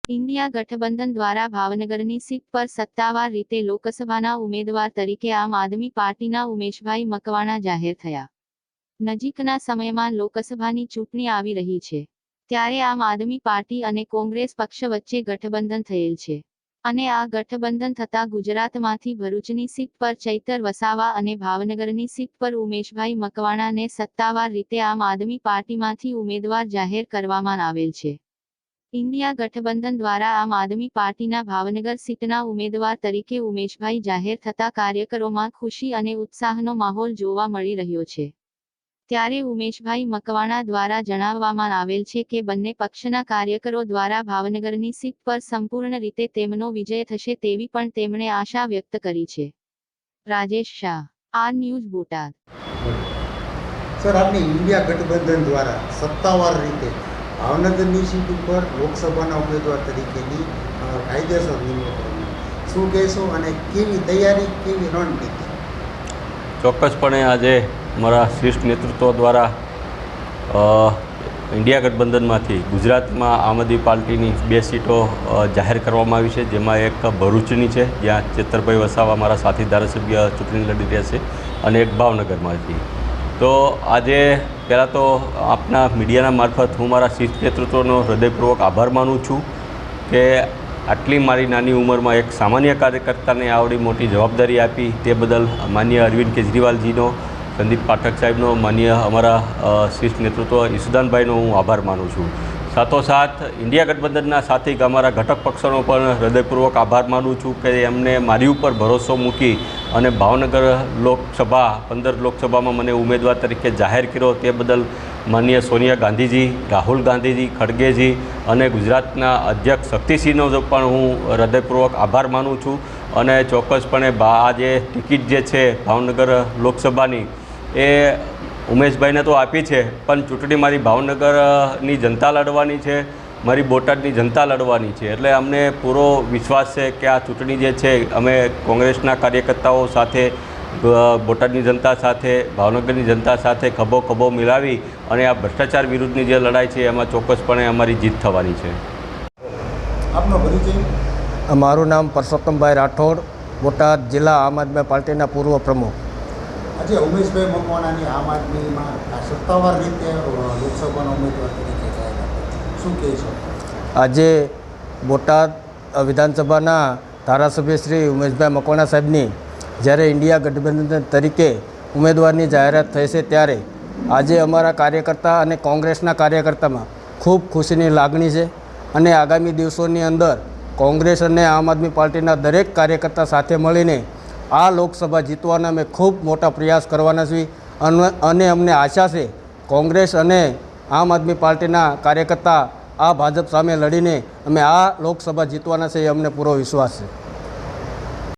India गठबंधन द्वारा भावनगरनी seat पर सत्तावार रीते लोकसभाना उमेदवार तरीके आम आदमी पार्टीना उमेशभाई मकवाणा जाहेर थया। नजीकना समयमां लोकसभानी चूंटणी आवी रही छे, त्यारे आम आदमी पार्टी अने कोंग्रेस पक्ष वच्चे गठबंधन थयेल छे अने आ गठबंधन थता गुजरातमांथी भरूचनी सीट पर चैतर वसावा अने भावनगरनी सीट पर उमेशभाई मकवाणाने सत्तावार रीते आम आदमी पार्टीमांथी उमेदवार जाहेर करवामां आवेल छे। इंडिया गठबंधन द्वारा आम आदमी पार्टीना भावनगर सीटना उमेदवार तरीके उमेशभाई जाहेर थता कार्यकरोमां खुशी अने उत्साहनो माहोल जोवा मळी रह्यो छे। त्यारे उमेशभाई मकवाणा द्वारा जणाववामां आवेल छे के बंने पक्षना कार्यकरो द्वारा भावनगरनी सीट पर संपूर्ण रीते तेमनो विजय थशे तेवी पण तेमणे आशा व्यक्त करी छे। Rajesh Shah, R news, Botad. Sir, आपने इंडिया गठबंधन द्वारा सत्तावार रीते भावनगरनी सीट पर लोकसभाना उम्मीदवार तरीकेनी कायदेसर निमणूक કરી શું કહેશો અને કેવી તૈયારી, કેવી રણનીતિ? ચોક્કસપણે આજે અમારા શ્રેષ્ઠ નેતૃત્વ દ્વારા ઇન્ડિયા ગઠબંધનમાંથી ગુજરાતમાં આમ આદમી પાર્ટીની 2 સીટો જાહેર કરવામાં આવી છે, જેમાં એક ભરૂચની છે જ્યાં ચેતરભાઈ વસાવા મારા સાથી ધારાસભ્ય ચૂંટણી લડી રહ્યા છે અને એક ભાવનગરમાંથી। તો આજે પહેલાં તો આપના મીડિયાના મારફત હું મારા શીર્ષ નેતૃત્વનો હૃદયપૂર્વક આભાર માનું છું કે આટલી મારી નાની ઉંમરમાં એક સામાન્ય કાર્યકર્તાને આવડી મોટી જવાબદારી આપી તે બદલ માનનીય અરવિંદ કેજરીવાલજીનો, સંદીપ પાઠક સાહેબનો, માનનીય અમારા શીર્ષ નેતૃત્વ ઈસુદાનભાઈનો હું આભાર માનું છું। સાથોસાથ ઇન્ડિયા ગઠબંધનના સાથી અમારા ઘટક પક્ષોનો પણ હૃદયપૂર્વક આભાર માનું છું કે એમને મારી ઉપર ભરોસો મૂકી અને ભાવનગર લોકસભા 15 લોકસભામાં મને ઉમેદવાર તરીકે જાહેર કર્યો તે બદલ માનનીય સોનિયા ગાંધીજી, રાહુલ ગાંધીજી, ખડગેજી અને ગુજરાતના અધ્યક્ષ શક્તિસિંહનો પણ હું હૃદયપૂર્વક આભાર માનું છું। અને ચોક્કસપણે આ જે ટિકિટ જે છે ભાવનગર લોકસભાની એ ઉમેશભાઈને તો આપી છે, પણ ચૂંટણી મારી ભાવનગરની જનતા લડવાની છે, મારી બોટાદની જનતા લડવાની છે। એટલે અમને પૂરો વિશ્વાસ છે કે આ ચૂંટણી જે છે અમે કોંગ્રેસના કાર્યકર્તાઓ સાથે, બોટાદની જનતા સાથે, ભાવનગરની જનતા સાથે ખભો ખભો મિલાવી અને આ ભ્રષ્ટાચાર વિરુદ્ધની જે લડાઈ છે એમાં ચોક્કસપણે અમારી જીત થવાની છે। આપનો પરિચય? મારું નામ પરસોત્તમભાઈ રાઠોડ, બોટાદ જિલ્લા આમ આદમી પાર્ટીના પૂર્વ પ્રમુખ। આજે ઉમેશભાઈ મકવાણાની આમ આદમીમાં સત્તાવાર રીતે લોકસભાના ઉમેદવાર તરીકે જાહેરાત, શું કહેશો? આજે બોટાદ વિધાનસભાના ધારાસભ્ય શ્રી ઉમેશભાઈ મકવાણા સાહેબની જ્યારે ઇન્ડિયા ગઠબંધન તરીકે ઉમેદવારની જાહેરાત થઈ છે ત્યારે આજે અમારા કાર્યકર્તા અને કોંગ્રેસના કાર્યકર્તામાં ખૂબ ખુશીની લાગણી છે અને આગામી દિવસોની અંદર કોંગ્રેસ અને આમ આદમી પાર્ટીના દરેક કાર્યકર્તા સાથે મળીને આ લોકસભા જીતવાના અમે ખૂબ મોટા પ્રયાસ કરવાના છીએ અને અમને આશા છે કોંગ્રેસ અને આમ આદમી પાર્ટીના કાર્યકર્તા આ ભાજપ સામે લડીને અમે આ લોકસભા જીતવાના છે એ અમને પૂરો વિશ્વાસ છે।